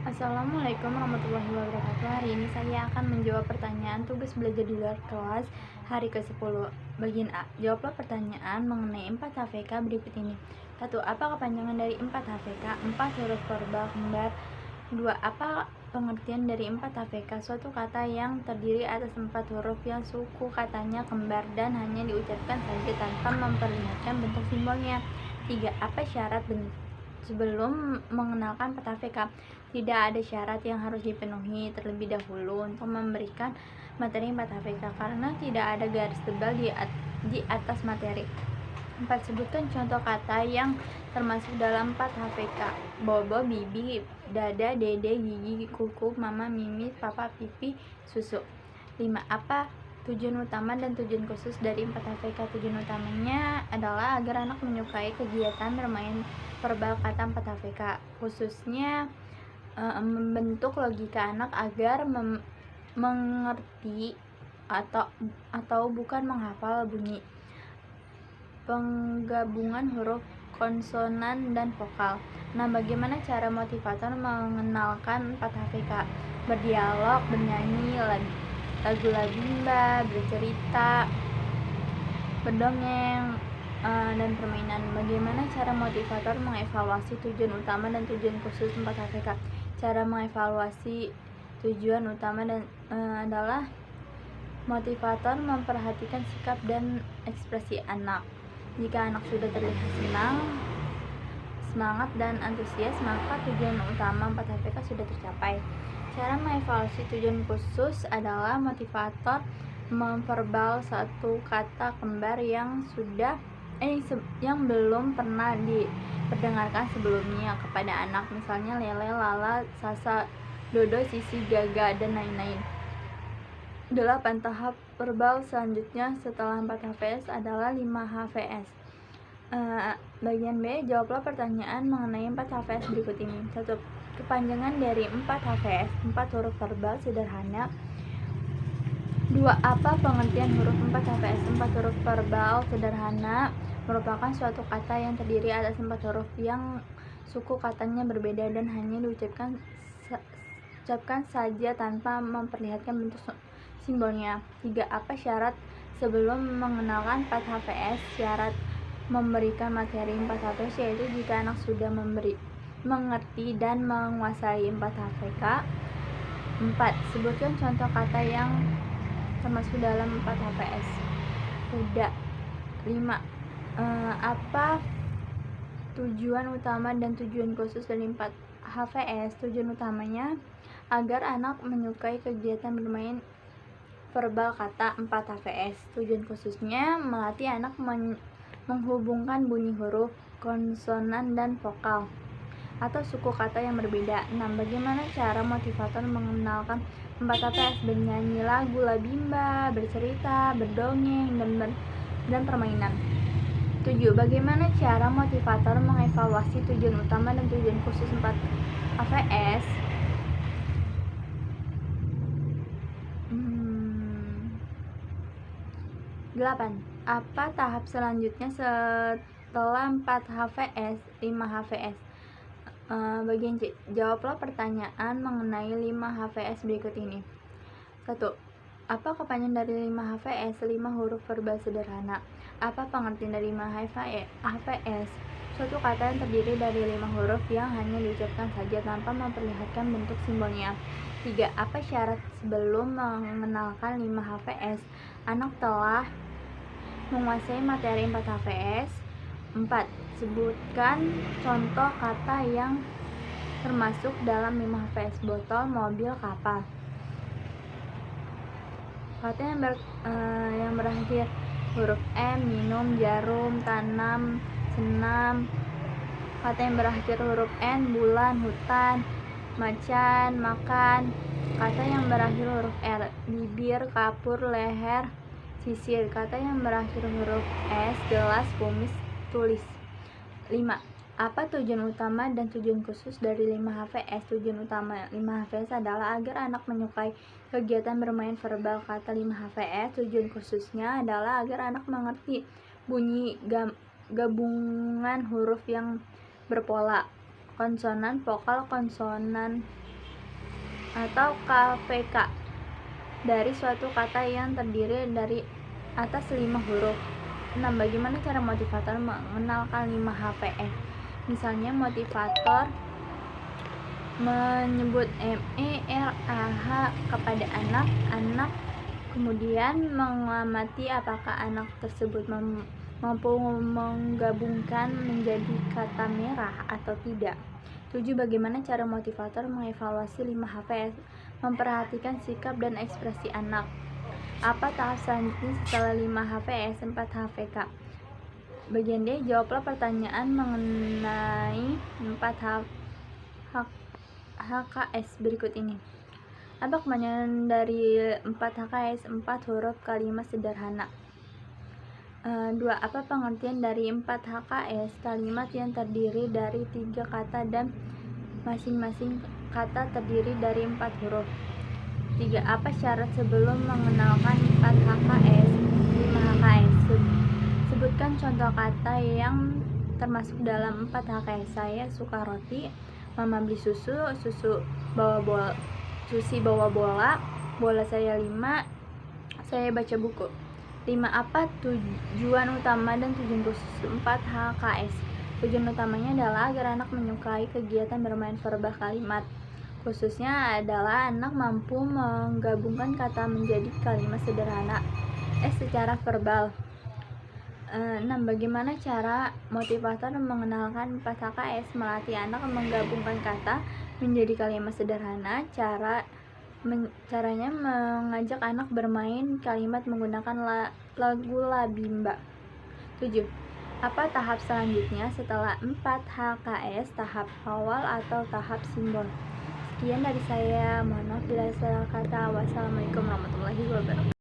Assalamualaikum warahmatullahi wabarakatuh. Hari ini saya akan menjawab pertanyaan tugas belajar di luar kelas hari ke-10. Bagian A. Jawablah pertanyaan mengenai 4 HVK berikut ini. 1. Apa kepanjangan dari 4 HVK? 4 huruf verbal kembar. 2. Apa pengertian dari 4 HVK? Suatu kata yang terdiri atas 4 huruf yang suku katanya kembar dan hanya diucapkan saja tanpa memperlihatkan bentuk simbolnya. 3. Apa syarat sebelum mengenalkan 4 HVK? Tidak ada syarat yang harus dipenuhi terlebih dahulu untuk memberikan materi 4 HVK karena tidak ada garis tebal di atas materi. 4. Sebutkan contoh kata yang termasuk dalam 4 HVK. Bobo, bibi, dada, dede, gigi, kuku, mama, mimi, papa, pipi, susu. 5. Apa tujuan utama dan tujuan khusus dari 4 HVK? Tujuan utamanya adalah agar anak menyukai kegiatan bermain verbal kata 4 HVK, khususnya membentuk logika anak agar mengerti atau bukan menghafal bunyi, penggabungan huruf konsonan dan vokal. Nah, bagaimana cara motivator mengenalkan 4 HVK? Berdialog, bernyanyi, lagu labimba, bercerita, berdongeng, dan permainan. Bagaimana cara motivator mengevaluasi tujuan utama dan tujuan khusus 4 HVK? Cara mengevaluasi tujuan utama adalah motivator memperhatikan sikap dan ekspresi anak. Jika anak sudah terlihat senang, semangat, dan antusias, maka tujuan utama 4 HVK sudah tercapai. Cara mengevaluasi tujuan khusus adalah motivator memverbal satu kata kembar yang belum pernah diperdengarkan sebelumnya kepada anak, misalnya lele, lala, sasa, dodo, sisi, gaga, dan lain-lain. 8. Tahap verbal selanjutnya setelah 4 HVS adalah 5 HVS. Bagian B. Jawablah pertanyaan mengenai 4 HVS berikut ini. 1. Kepanjangan dari 4 HVS. 4 huruf verbal sederhana. 2. Apa pengertian huruf 4 HVS? 4 huruf verbal sederhana merupakan suatu kata yang terdiri atas 4 huruf yang suku katanya berbeda dan hanya diucapkan saja tanpa memperlihatkan bentuk simbolnya. 3. Apa syarat sebelum mengenalkan 4 HVS? Syarat memberikan materi 4 HVS yaitu jika anak sudah mengerti dan menguasai 4 HVK. 4. Sebutkan contoh kata yang termasuk dalam 4 HVS. Sudah. 5. Apa tujuan utama dan tujuan khusus dari 4 HVS? Tujuan utamanya agar anak menyukai kegiatan bermain verbal kata 4 HVS. Tujuan khususnya melatih anak menghubungkan bunyi huruf, konsonan, dan vokal atau suku kata yang berbeda. 6. Bagaimana cara motivator mengenalkan 4 HVS? Bernyanyi lagu labimba, bercerita, berdongeng, dan permainan. 7. Bagaimana cara motivator mengevaluasi tujuan utama dan tujuan khusus 4 HVS? 8. Apa tahap selanjutnya setelah 4 HVS? 5 HVS. Bagian C. Jawablah pertanyaan mengenai 5 HVS berikut ini. 1. Apa kepanjangan dari 5 HVS? 5 huruf verbal sederhana. Apa pengertian dari 5 HVS? Suatu kata yang terdiri dari 5 huruf yang hanya diucapkan saja tanpa memperlihatkan bentuk simbolnya. 3. Apa syarat sebelum mengenalkan 5 HVS? Anak telah menguasai materi 4 HVS. 4. Sebutkan contoh kata yang termasuk dalam 5 HVS. Botol, mobil, kapal. Kata yang berakhir huruf M, minum, jarum, tanam, senam. Kata yang berakhir huruf N, bulan, hutan, macan, makan. Kata yang berakhir huruf R, bibir, kapur, leher, sisir. Kata yang berakhir huruf S, gelas, kumis, tulis. 5. Apa tujuan utama dan tujuan khusus dari 5 HVS? Tujuan utama 5 HVS adalah agar anak menyukai kegiatan bermain verbal kata 5 HVS. Tujuan khususnya adalah agar anak mengerti bunyi gabungan huruf yang berpola, konsonan, vokal, konsonan, atau KVK dari suatu kata yang terdiri dari atas 5 huruf. 6. Bagaimana cara motivator mengenalkan 5 HVS? Misalnya motivator menyebut MERAH kepada anak, kemudian mengamati apakah anak tersebut mampu menggabungkan menjadi kata merah atau tidak. 7. Bagaimana cara motivator mengevaluasi 5 HVS? Memperhatikan sikap dan ekspresi anak. Apa tahap selanjutnya setelah 5 HVS, 4 HVK? Bagian D, jawablah pertanyaan mengenai 4 HKS berikut ini. Apa kepanjangan dari 4 HKS? 4 huruf kalimat sederhana. 2. Apa pengertian dari 4 HKS? Kalimat yang terdiri dari 3 kata dan masing-masing kata terdiri dari 4 huruf. 3. Apa syarat sebelum mengenalkan 4 HKS? 5 HKS. Sebutkan contoh kata yang termasuk dalam 4 HKS. Saya suka roti, mama beli susu, susi bawa bola, bola saya 5, saya baca buku. 5. Apa tujuan utama dan tujuan khusus 4 HKS? Tujuan utamanya adalah agar anak menyukai kegiatan bermain verbal kalimat. Khususnya adalah anak mampu menggabungkan kata menjadi kalimat sederhana secara verbal. 6. Bagaimana cara motivator mengenalkan 4 HKS? Melatih anak menggabungkan kata menjadi kalimat sederhana. Caranya mengajak anak bermain kalimat menggunakan lagu Labimba. 7. Apa tahap selanjutnya setelah 4 HKS? Tahap awal atau tahap simbol? Sekian dari saya, mohon maaf bila salah kata. Wassalamualaikum warahmatullahi wabarakatuh.